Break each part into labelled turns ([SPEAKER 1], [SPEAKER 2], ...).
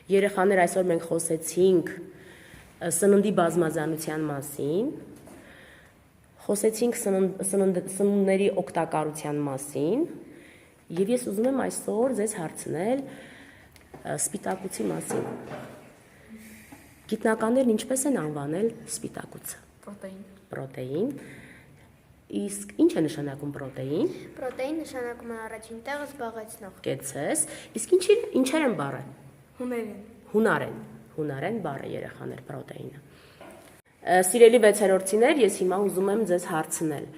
[SPEAKER 1] Երեխաներ, այսօր մենք խոսեցինք սննդի բազմազանության մասին, խոսեցինք սնունդների օգտակարության մասին, եւ ես ուզում եմ այսօր ձեզ հարցնել սպիտակուցի մասին։ Գիտնականներն ինչպես են անվանել սպիտակուցը։ Պրոտեին։ Իսկ ինչ է նշանակում պրոտեին։
[SPEAKER 2] Պրոտեին նշանակում է առաջին տեղը զբաղեցնող։
[SPEAKER 1] Կեցես։ Իսկ ինչեր են բառը։ Հունարեն բառը երեխաներ պրոտեինը։ Սիրելի 6-րդցիներ, ես հիմա ուզում եմ ձեզ հարցնել,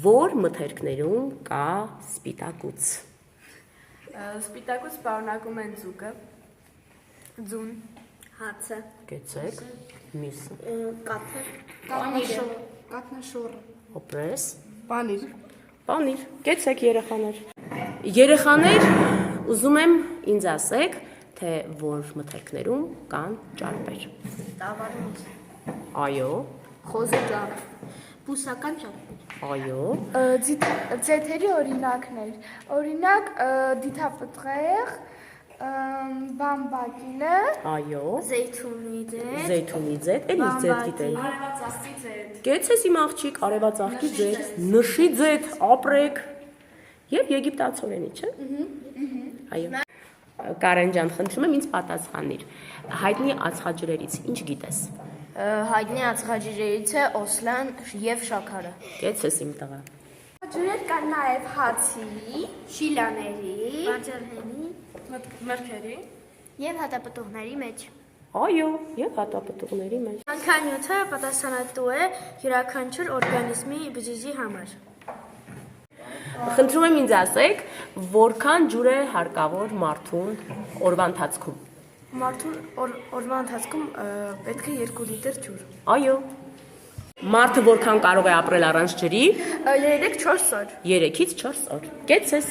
[SPEAKER 1] որ մթերքներում կա սպիտակուց։
[SPEAKER 3] Սպիտակուց պարունակում են ձուկը,
[SPEAKER 2] Ձուն, հացը,
[SPEAKER 1] Կեցեք, միսը,
[SPEAKER 2] կաթը,
[SPEAKER 3] կաթնաշոռը,
[SPEAKER 1] օպրես,
[SPEAKER 3] պանիր,
[SPEAKER 1] կեցեք երեխաներ։ Երեխաներ, ուզում եմ ինձ ասեք, թե որ մթերքներում կան ճարպեր։
[SPEAKER 2] տավարունց,
[SPEAKER 1] Այո,
[SPEAKER 2] խոզոճարպ, բուսական ճարպեր,
[SPEAKER 1] այո,
[SPEAKER 3] ձեթերի օրինակներ, օրինակ դիթապտղեղ, բամբակինը,
[SPEAKER 1] այո,
[SPEAKER 2] զեյթունի ձեթ,
[SPEAKER 1] Զեյթունի ձետ, էլի ձետ գիտեի։
[SPEAKER 3] արևածաղկի ձեթ,
[SPEAKER 1] Կեցես իմ աղջիկ, արևածաղկի ձետ, նշի ձետ, ապրեք եւ եգիպտացորենի, չէ՞։ Այո։ Կարեն ջան, խնդրում եմ ինձ պատասխանիր։ Հայտնի ածխաջրերից ինչ գիտես։
[SPEAKER 2] հայտնի ածխաջրերից է օսլան եւ շաքարը,
[SPEAKER 1] Կեցես իմ տղա։
[SPEAKER 3] ջրեր կան նաև հացի,
[SPEAKER 2] շիլաների, բանջարների
[SPEAKER 3] մրգերի,
[SPEAKER 2] եւ հատապտուղների մեջ։
[SPEAKER 1] Այո, եւ հատապտուղների մեջ։
[SPEAKER 2] Հանքանյութը պատասխանատու է յուրաքանչյուր օրգանիզմի բջիջի համար։
[SPEAKER 1] Խնդրում եմ ինձ ասեք, որքան ջուր է հարկավոր մարդուն օրվա ընթացքում։
[SPEAKER 3] Մարդուն օրվա ընթացքում պետք է 2 լիտր ջուր,
[SPEAKER 1] Այո։ Մարդը որքան կարող է ապրել առանց ջրի։
[SPEAKER 3] 3-4 օր։
[SPEAKER 1] 3-ից 4 օր։ Կեցես։